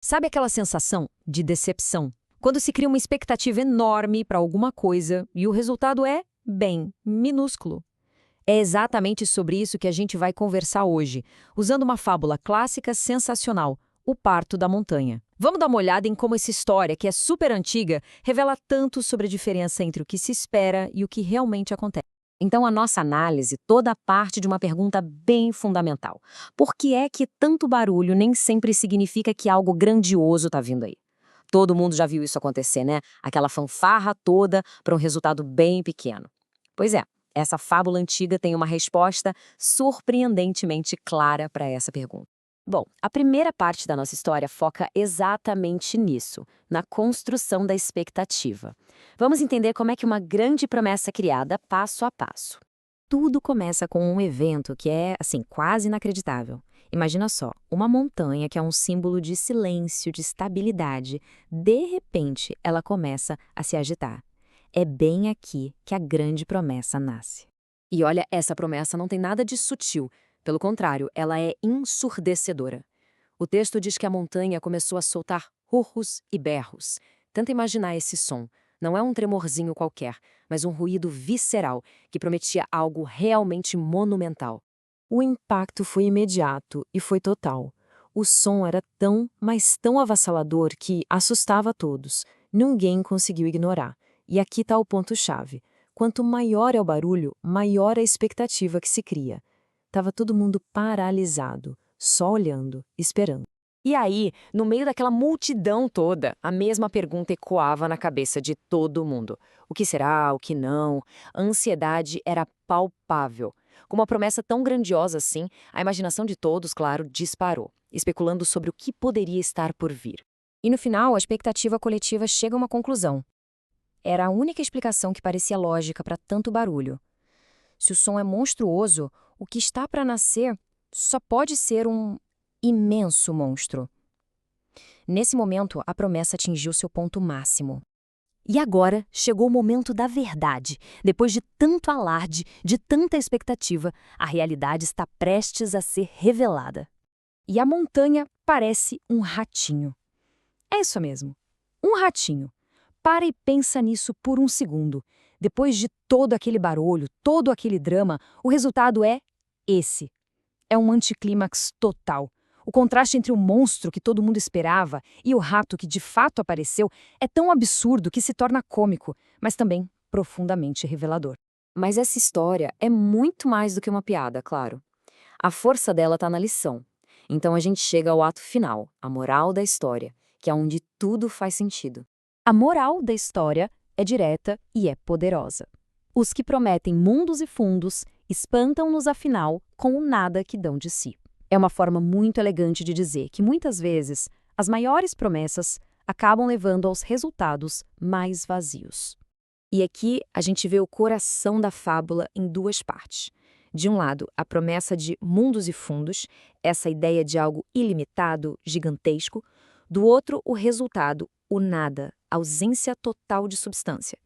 Sabe aquela sensação de decepção? Quando se cria uma expectativa enorme para alguma coisa e o resultado é, bem, minúsculo. É exatamente sobre isso que a gente vai conversar hoje, usando uma fábula clássica sensacional, o parto da montanha. Vamos dar uma olhada em como essa história, que é super antiga, revela tanto sobre a diferença entre o que se espera e o que realmente acontece. Então, a nossa análise toda parte de uma pergunta bem fundamental. Por que é que tanto barulho nem sempre significa que algo grandioso está vindo aí? Todo mundo já viu isso acontecer, né? Aquela fanfarra toda para um resultado bem pequeno. Pois é, essa fábula antiga tem uma resposta surpreendentemente clara para essa pergunta. Bom, a primeira parte da nossa história foca exatamente nisso, na construção da expectativa. Vamos entender como é que uma grande promessa é criada passo a passo. Tudo começa com um evento que é, assim, quase inacreditável. Imagina só, uma montanha que é um símbolo de silêncio, de estabilidade, de repente ela começa a se agitar. É bem aqui que a grande promessa nasce. E olha, essa promessa não tem nada de sutil. Pelo contrário, ela é ensurdecedora. O texto diz que a montanha começou a soltar urros e berros. Tenta imaginar esse som. Não é um tremorzinho qualquer, mas um ruído visceral que prometia algo realmente monumental. O impacto foi imediato e foi total. O som era tão, mas tão avassalador que assustava a todos. Ninguém conseguiu ignorar. E aqui está o ponto-chave. Quanto maior é o barulho, maior a expectativa que se cria. Tava todo mundo paralisado, só olhando, esperando. E aí, no meio daquela multidão toda, a mesma pergunta ecoava na cabeça de todo mundo. O que será, o que não? A ansiedade era palpável. Com uma promessa tão grandiosa assim, a imaginação de todos, claro, disparou, especulando sobre o que poderia estar por vir. E no final, a expectativa coletiva chega a uma conclusão. Era a única explicação que parecia lógica para tanto barulho. Se o som é monstruoso, o que está para nascer só pode ser um imenso monstro. Nesse momento, a promessa atingiu seu ponto máximo. E agora chegou o momento da verdade. Depois de tanto alarde, de tanta expectativa, a realidade está prestes a ser revelada. E a montanha parece um ratinho. É isso mesmo, um ratinho. Para e pensa nisso por um segundo. Depois de todo aquele barulho, todo aquele drama, o resultado é esse. É um anticlímax total. O contraste entre o monstro que todo mundo esperava e o rato que de fato apareceu é tão absurdo que se torna cômico, mas também profundamente revelador. Mas essa história é muito mais do que uma piada, claro. A força dela está na lição. Então a gente chega ao ato final, a moral da história, que é onde tudo faz sentido. A moral da história é direta e é poderosa. Os que prometem mundos e fundos espantam-nos afinal com o nada que dão de si. É uma forma muito elegante de dizer que muitas vezes as maiores promessas acabam levando aos resultados mais vazios. E aqui a gente vê o coração da fábula em duas partes. De um lado, a promessa de mundos e fundos, essa ideia de algo ilimitado, gigantesco. Do outro, o resultado, o nada, a ausência total de substância.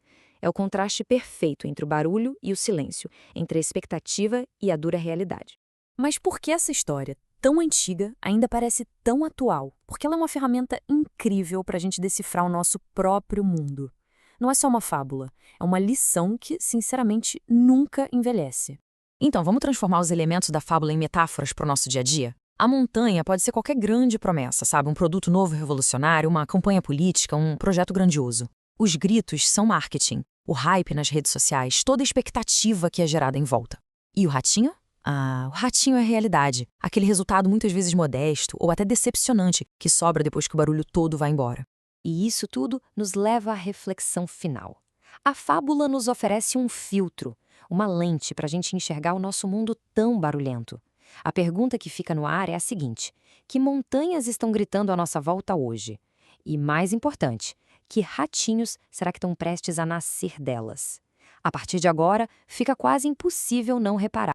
É o contraste perfeito entre o barulho e o silêncio, entre a expectativa e a dura realidade. Mas por que essa história, tão antiga, ainda parece tão atual? Porque ela é uma ferramenta incrível para a gente decifrar o nosso próprio mundo. Não é só uma fábula, é uma lição que, sinceramente, nunca envelhece. Então, vamos transformar os elementos da fábula em metáforas para o nosso dia a dia? A montanha pode ser qualquer grande promessa, sabe? Um produto novo e revolucionário, uma campanha política, um projeto grandioso. Os gritos são marketing, o hype nas redes sociais, toda a expectativa que é gerada em volta. E o ratinho? O ratinho é a realidade, aquele resultado muitas vezes modesto ou até decepcionante que sobra depois que o barulho todo vai embora. E isso tudo nos leva à reflexão final. A fábula nos oferece um filtro, uma lente para a gente enxergar o nosso mundo tão barulhento. A pergunta que fica no ar é a seguinte: que montanhas estão gritando à nossa volta hoje? E, mais importante, que ratinhos será que estão prestes a nascer delas? A partir de agora, fica quase impossível não reparar